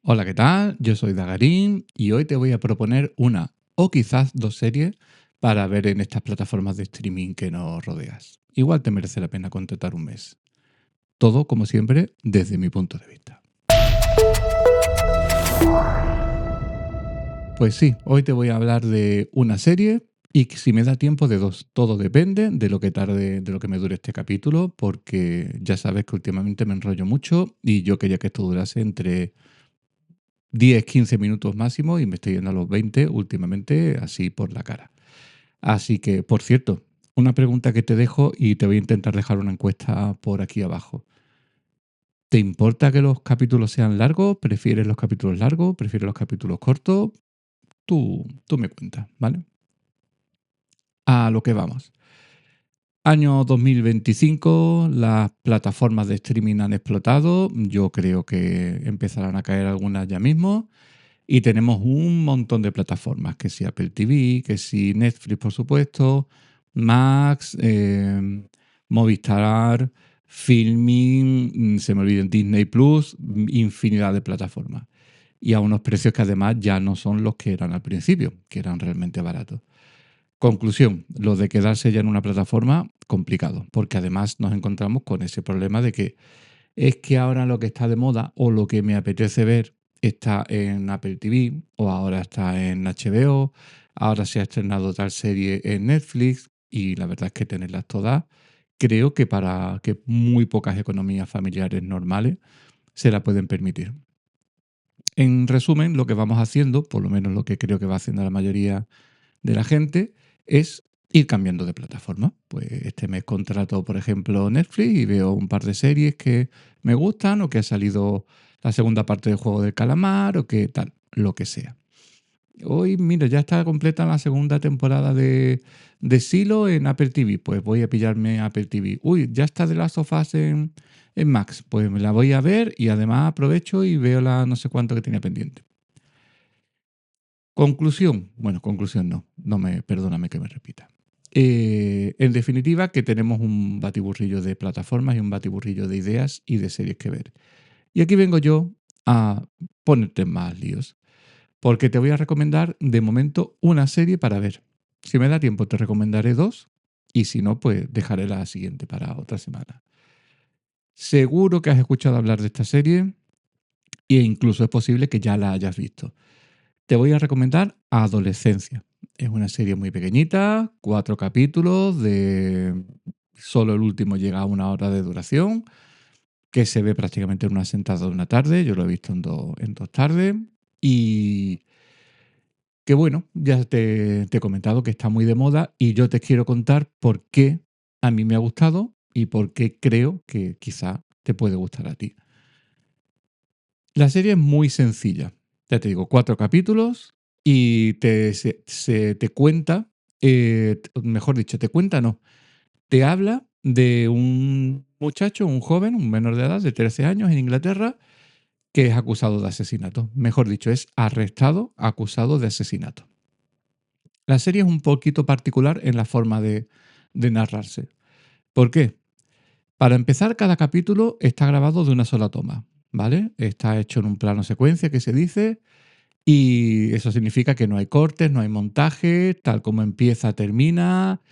Hola, ¿qué tal? Yo soy Dagarín y hoy te voy a proponer una o quizás dos series para ver en estas plataformas de streaming que nos rodeas. Igual te merece la pena contratar un mes. Todo, como siempre, desde mi punto de vista. Pues sí, hoy te voy a hablar de una serie y que si me da tiempo de dos. Todo depende de lo que tarde, de lo que me dure este capítulo, porque ya sabes que últimamente me enrollo mucho y yo quería que esto durase entre 10-15 minutos máximo y me estoy yendo a los 20 últimamente así por la cara. Así que, por cierto, una pregunta que te dejo y te voy a intentar dejar una encuesta por aquí abajo. ¿Te importa que los capítulos sean largos? ¿Prefieres los capítulos largos? ¿Prefieres los capítulos cortos? Tú me cuentas, ¿vale? A lo que vamos. Año 2025, las plataformas de streaming han explotado. Yo creo que empezarán a caer algunas ya mismo. Y tenemos un montón de plataformas, que si Apple TV, que si Netflix, por supuesto, Max, Movistar, Filmin, se me olviden, Disney Plus, infinidad de plataformas. Y a unos precios que además ya no son los que eran al principio, que eran realmente baratos. Conclusión, lo de quedarse ya en una plataforma, complicado, porque además nos encontramos con ese problema de que es que ahora lo que está de moda o lo que me apetece ver está en Apple TV o ahora está en HBO, ahora se ha estrenado tal serie en Netflix y la verdad es que tenerlas todas, creo que para que muy pocas economías familiares normales se la pueden permitir. En resumen, lo que vamos haciendo, por lo menos lo que creo que va haciendo la mayoría de la gente, es ir cambiando de plataforma. Pues este mes contrato, por ejemplo, Netflix y veo un par de series que me gustan o que ha salido la segunda parte del juego del calamar o que tal, lo que sea. Hoy, mira, ya está completa la segunda temporada de Silo en Apple TV. Pues voy a pillarme Apple TV. Uy, ya está The Last of Us en Max. Pues me la voy a ver y además aprovecho y veo la no sé cuánto que tenía pendiente. Conclusión. Bueno, conclusión no. Perdóname que me repita. En definitiva, que tenemos un batiburrillo de plataformas y un batiburrillo de ideas y de series que ver. Y aquí vengo yo a ponerte en más líos. Porque te voy a recomendar de momento una serie para ver. Si me da tiempo, te recomendaré dos. Y si no, pues dejaré la siguiente para otra semana. Seguro que has escuchado hablar de esta serie e incluso es posible que ya la hayas visto. Te voy a recomendar Adolescencia. Es una serie muy pequeñita, 4 capítulos, de solo el último llega a 1 hora de duración, que se ve prácticamente en una sentada de una tarde. Yo lo he visto en dos tardes. Y que bueno, ya te he comentado que está muy de moda y yo te quiero contar por qué a mí me ha gustado y por qué creo que quizá te puede gustar a ti. La serie es muy sencilla. Ya te digo, 4 capítulos y te cuenta, mejor dicho, te cuenta no, te habla de un muchacho, un joven, un menor de edad de 13 años en Inglaterra que es acusado de asesinato. Mejor dicho, es arrestado, acusado de asesinato. La serie es un poquito particular en la forma de narrarse. ¿Por qué? Para empezar, cada capítulo está grabado de una sola toma, ¿vale? Está hecho en un plano secuencia que se dice y eso significa que no hay cortes, no hay montaje, tal como empieza, termina,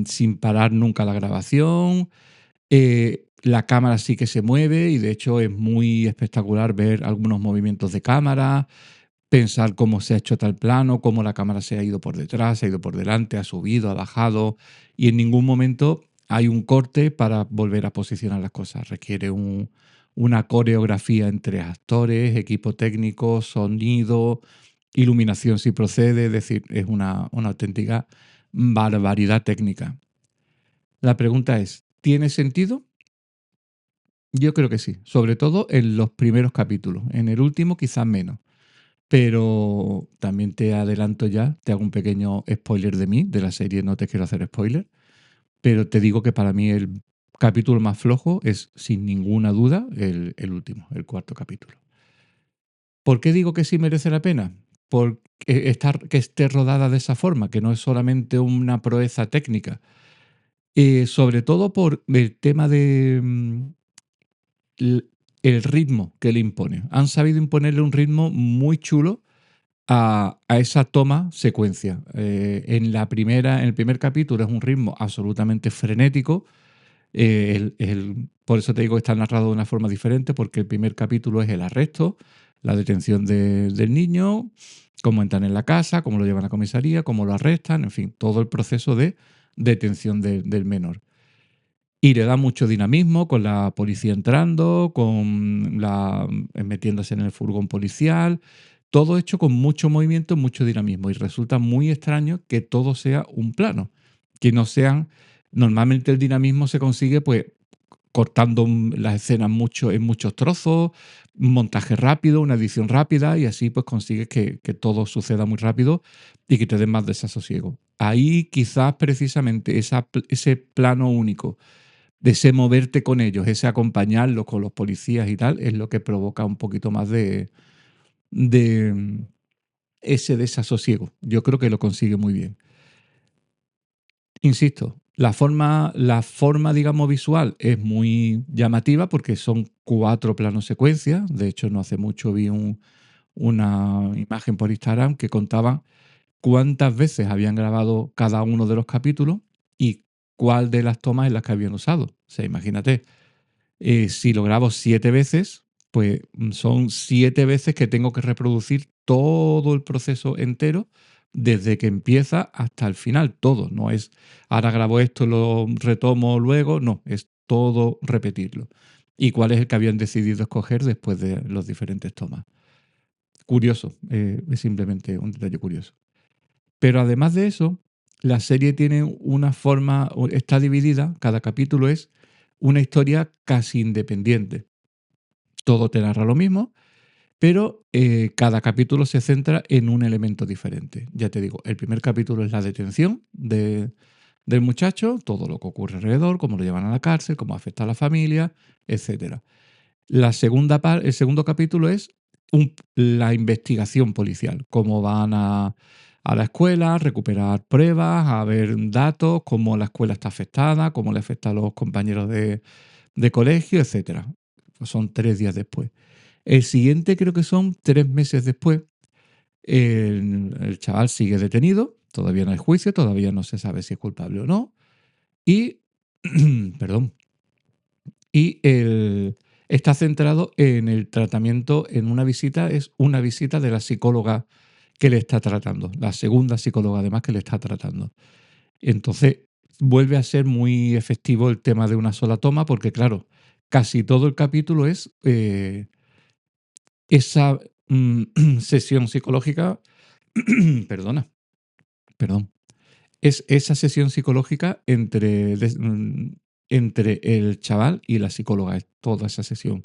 sin parar nunca la grabación. La cámara sí que se mueve y de hecho es muy espectacular ver algunos movimientos de cámara, pensar cómo se ha hecho tal plano, cómo la cámara se ha ido por detrás, se ha ido por delante, ha subido, ha bajado y en ningún momento hay un corte para volver a posicionar las cosas. Requiere una coreografía entre actores, equipo técnico, sonido, iluminación si procede, es decir, es una auténtica barbaridad técnica. La pregunta es, ¿tiene sentido? Yo creo que sí, sobre todo en los primeros capítulos, en el último quizás menos. Pero también te adelanto ya, te hago un pequeño spoiler de mí, de la serie, no te quiero hacer spoiler, pero te digo que para mí el capítulo más flojo es, sin ninguna duda, el último, el cuarto capítulo. ¿Por qué digo que sí merece la pena? Por que esté rodada de esa forma, que no es solamente una proeza técnica. Sobre todo por el tema de el ritmo que le impone. Han sabido imponerle un ritmo muy chulo a esa toma secuencia. En el primer capítulo es un ritmo absolutamente frenético. Por eso te digo que está narrado de una forma diferente, porque el primer capítulo es el arresto, la detención del niño, cómo entran en la casa, cómo lo llevan a comisaría, cómo lo arrestan, en fin, todo el proceso de detención del menor. Y le da mucho dinamismo con la policía entrando, metiéndose en el furgón policial, todo hecho con mucho movimiento, mucho dinamismo. Y resulta muy extraño que todo sea un plano, que no sean... Normalmente el dinamismo se consigue pues cortando las escenas en muchos trozos, un montaje rápido, una edición rápida, y así pues consigues que todo suceda muy rápido y que te den más desasosiego. Ahí quizás precisamente ese plano único de ese moverte con ellos, ese acompañarlos con los policías y tal, es lo que provoca un poquito más de ese desasosiego. Yo creo que lo consigue muy bien. Insisto, la forma, digamos, visual es muy llamativa porque son 4 planos secuencias. De hecho, no hace mucho vi una imagen por Instagram que contaba cuántas veces habían grabado cada uno de los capítulos y cuál de las tomas es las que habían usado. O sea, imagínate, si lo grabo 7 veces, pues son 7 veces que tengo que reproducir todo el proceso entero desde que empieza hasta el final, todo. No es ahora grabo esto, lo retomo luego, no, es todo repetirlo. ¿Y cuál es el que habían decidido escoger después de los diferentes tomas? Curioso, es simplemente un detalle curioso. Pero además de eso, la serie tiene una forma, está dividida, cada capítulo es una historia casi independiente. Todo te narra lo mismo, pero cada capítulo se centra en un elemento diferente. Ya te digo, el primer capítulo es la detención del muchacho, todo lo que ocurre alrededor, cómo lo llevan a la cárcel, cómo afecta a la familia, etcétera. El segundo capítulo es la investigación policial, cómo van a la escuela, a recuperar pruebas, a ver datos, cómo la escuela está afectada, cómo le afecta a los compañeros de colegio, etcétera. Pues son 3 días después. El siguiente creo que son 3 meses después. El chaval sigue detenido, todavía no hay juicio, todavía no se sabe si es culpable o no. Y, perdón, está centrado en el tratamiento, en una visita, es una visita de la psicóloga que le está tratando, la segunda psicóloga además que le está tratando. Entonces vuelve a ser muy efectivo el tema de una sola toma porque claro, casi todo el capítulo es esa sesión psicológica, perdona, perdón, es esa sesión psicológica entre el chaval y la psicóloga, es toda esa sesión.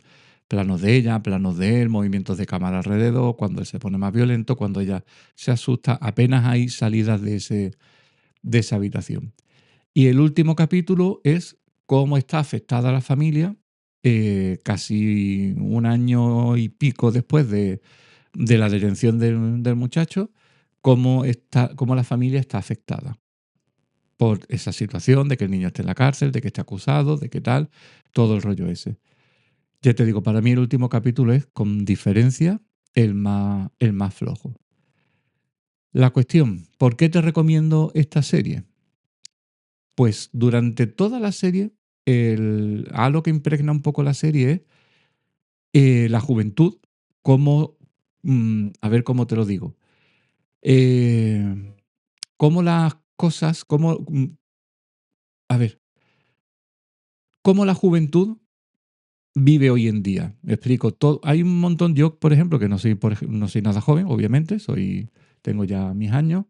Planos de ella, planos de él, movimientos de cámara alrededor, cuando él se pone más violento, cuando ella se asusta, apenas hay salidas de esa habitación. Y el último capítulo es cómo está afectada la familia, casi un año y pico después de la detención del muchacho, cómo la familia está afectada por esa situación de que el niño esté en la cárcel, de que esté acusado, de que tal, todo el rollo ese. Ya te digo, para mí el último capítulo es, con diferencia, el más flojo. La cuestión, ¿por qué te recomiendo esta serie? Pues durante toda la serie, algo que impregna un poco la serie es la juventud, cómo, a ver cómo te lo digo, eh, cómo las cosas, a ver, cómo la juventud vive hoy en día. Me explico. Hay un montón, yo por ejemplo, que no soy nada joven, obviamente, tengo ya mis años.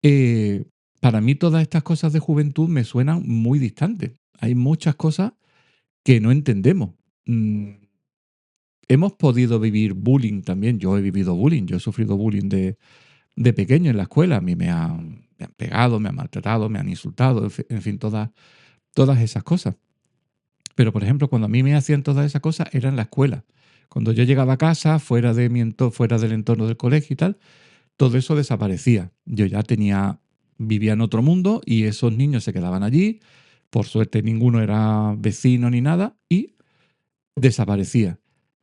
eh, para mí todas estas cosas de juventud me suenan muy distantes. Hay muchas cosas que no entendemos. Mm, Hemos podido vivir bullying también. Yo he vivido bullying, yo he sufrido bullying de pequeño en la escuela. A mí me han pegado, me han maltratado, me han insultado, en fin, todas esas cosas. Pero, por ejemplo, cuando a mí me hacían todas esas cosas, era en la escuela. Cuando yo llegaba a casa, fuera del entorno del colegio y tal, todo eso desaparecía. Yo ya vivía en otro mundo y esos niños se quedaban allí. Por suerte ninguno era vecino ni nada y desaparecía.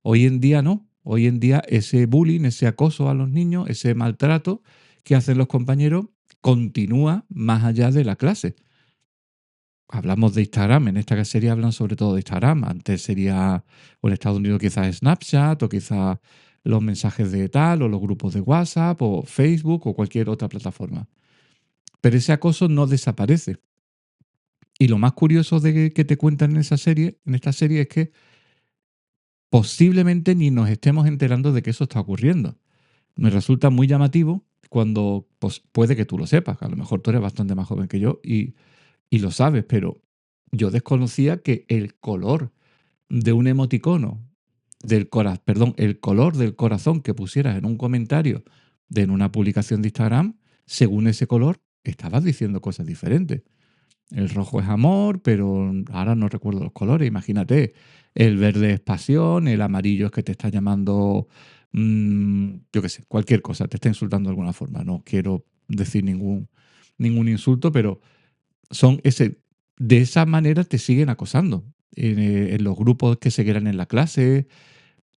Hoy en día no. Hoy en día ese bullying, ese acoso a los niños, ese maltrato que hacen los compañeros continúa más allá de la clase. Hablamos de Instagram, en esta serie hablan sobre todo de Instagram. Antes sería, o en Estados Unidos quizás Snapchat, o quizás los mensajes de tal, o los grupos de WhatsApp, o Facebook, o cualquier otra plataforma. Pero ese acoso no desaparece. Y lo más curioso de que te cuentan en esta serie es que posiblemente ni nos estemos enterando de que eso está ocurriendo. Me resulta muy llamativo cuando pues, puede que tú lo sepas. A lo mejor tú eres bastante más joven que yo y lo sabes, pero yo desconocía que el color de un emoticono, perdón, el color del corazón que pusieras en un comentario en una publicación de Instagram, según ese color, estabas diciendo cosas diferentes. El rojo es amor, pero ahora no recuerdo los colores. Imagínate, el verde es pasión, el amarillo es que te está llamando, yo qué sé, cualquier cosa, te está insultando de alguna forma. No quiero decir ningún insulto, pero de esa manera te siguen acosando en los grupos que se crean en la clase,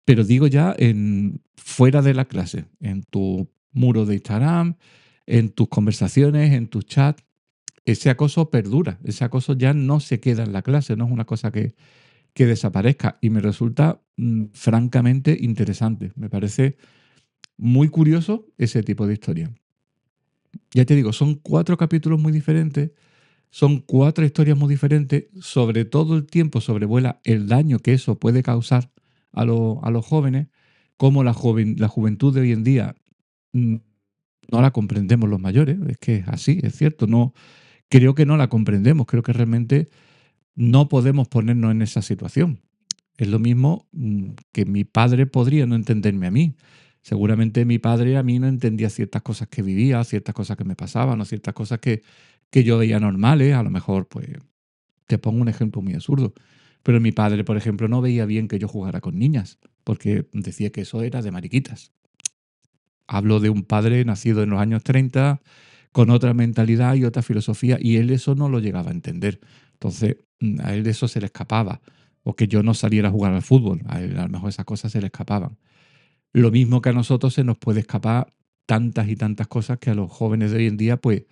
pero digo ya fuera de la clase, en tu muro de Instagram, en tus conversaciones, en tus chats. Ese acoso perdura, ese acoso ya no se queda en la clase, no es una cosa que desaparezca y me resulta francamente interesante. Me parece muy curioso ese tipo de historia. Ya te digo, son 4 capítulos muy diferentes, son 4 historias muy diferentes, sobre todo el tiempo sobrevuela el daño que eso puede causar a los jóvenes, como la juventud de hoy en día mm, no la comprendemos los mayores, es que es así, es cierto, no, creo que no la comprendemos, creo que realmente no podemos ponernos en esa situación. Es lo mismo que mi padre podría no entenderme a mí. Seguramente mi padre a mí no entendía ciertas cosas que vivía, ciertas cosas que me pasaban o ciertas cosas que yo veía normales. A lo mejor, pues, te pongo un ejemplo muy absurdo. Pero mi padre, por ejemplo, no veía bien que yo jugara con niñas, porque decía que eso era de mariquitas. Hablo de un padre nacido en los años 30, con otra mentalidad y otra filosofía, y él eso no lo llegaba a entender. Entonces, a él de eso se le escapaba. O que yo no saliera a jugar al fútbol. A él a lo mejor esas cosas se le escapaban. Lo mismo que a nosotros se nos puede escapar tantas y tantas cosas que a los jóvenes de hoy en día, pues,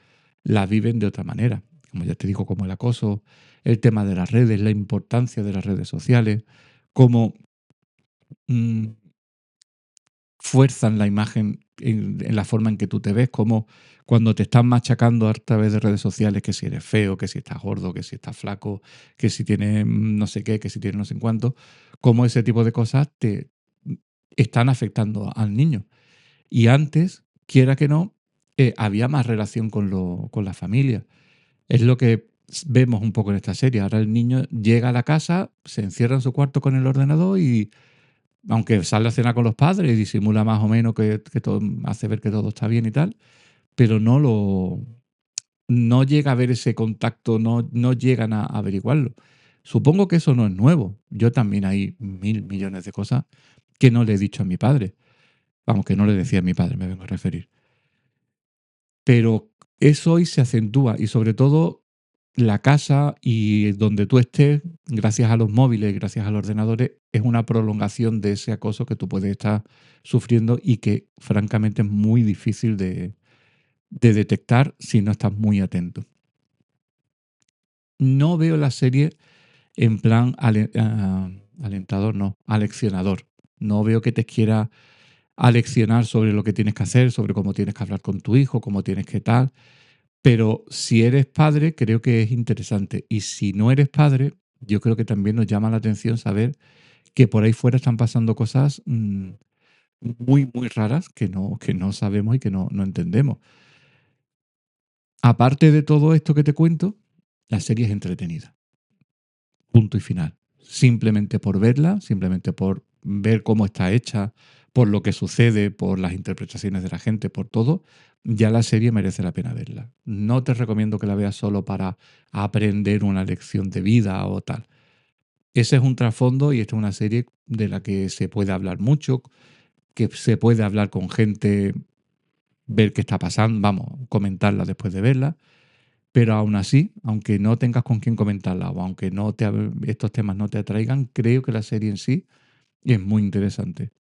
las viven de otra manera. Como ya te digo, como el acoso, el tema de las redes, la importancia de las redes sociales, cómo mm, fuerzan la imagen en la forma en que tú te ves, como cuando te están machacando a través de redes sociales que si eres feo, que si estás gordo, que si estás flaco, que si tienes no sé qué, que si tienes no sé en cuánto, cómo ese tipo de cosas te están afectando al niño. Y antes, quiera que no, había más relación con la familia. Es lo que vemos un poco en esta serie. Ahora el niño llega a la casa, se encierra en su cuarto con el ordenador y aunque sale a cenar con los padres y disimula más o menos que todo, hace ver que todo está bien y tal, pero no llega a ver ese contacto, no llegan a averiguarlo. Supongo que eso no es nuevo. Yo también hay mil millones de cosas que no le he dicho a mi padre. Vamos, que no le decía a mi padre, me vengo a referir. Pero eso hoy se acentúa y sobre todo la casa y donde tú estés, gracias a los móviles, gracias a los ordenadores, es una prolongación de ese acoso que tú puedes estar sufriendo y que francamente es muy difícil de detectar si no estás muy atento. No veo la serie en plan alentador, no, aleccionador. No veo que te quiera aleccionar sobre lo que tienes que hacer, sobre cómo tienes que hablar con tu hijo, cómo tienes que tal. Pero si eres padre, creo que es interesante. Y si no eres padre, yo creo que también nos llama la atención saber que por ahí fuera están pasando cosas muy, muy raras que no sabemos y que no entendemos. Aparte de todo esto que te cuento, la serie es entretenida. Punto y final. Simplemente por verla, simplemente por ver cómo está hecha, por lo que sucede, por las interpretaciones de la gente, por todo, ya la serie merece la pena verla. No te recomiendo que la veas solo para aprender una lección de vida o tal. Ese es un trasfondo y esta es una serie de la que se puede hablar mucho, que se puede hablar con gente, ver qué está pasando, vamos, comentarla después de verla. Pero aún así, aunque no tengas con quién comentarla o aunque estos temas no te atraigan, creo que la serie en sí y es muy interesante.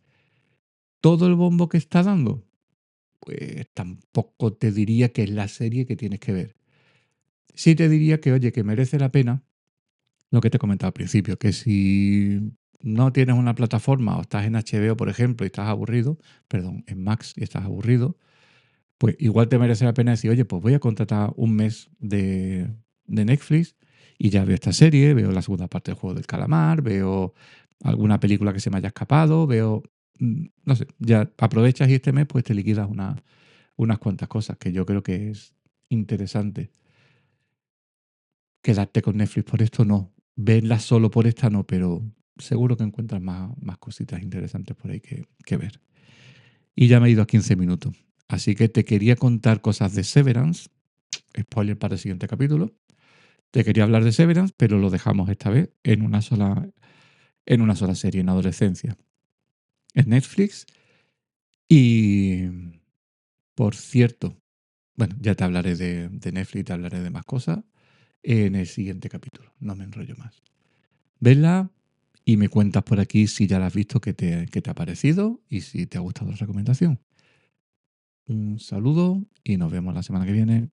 ¿Todo el bombo que está dando? Pues tampoco te diría que es la serie que tienes que ver. Sí te diría que, oye, que merece la pena lo que te comentaba al principio, que si no tienes una plataforma o estás en HBO, por ejemplo, y estás aburrido, perdón, en Max y estás aburrido, pues igual te merece la pena decir, oye, pues voy a contratar un mes de Netflix y ya veo esta serie, veo la segunda parte del Juego del Calamar, veo alguna película que se me haya escapado, veo, no sé, ya aprovechas y este mes pues te liquidas unas cuantas cosas que yo creo que es interesante. Quedarte con Netflix por esto no, verla solo por esta no, pero seguro que encuentras más cositas interesantes por ahí que ver. Y ya me he ido a 15 minutos. Así que te quería contar cosas de Severance. Spoiler para el siguiente capítulo. Te quería hablar de Severance, pero lo dejamos esta vez en una sola serie, en adolescencia. En Netflix. Y, por cierto, bueno, ya te hablaré de Netflix, te hablaré de más cosas en el siguiente capítulo. No me enrollo más. Vedla y me cuentas por aquí si ya la has visto, qué te ha parecido y si te ha gustado la recomendación. Un saludo y nos vemos la semana que viene.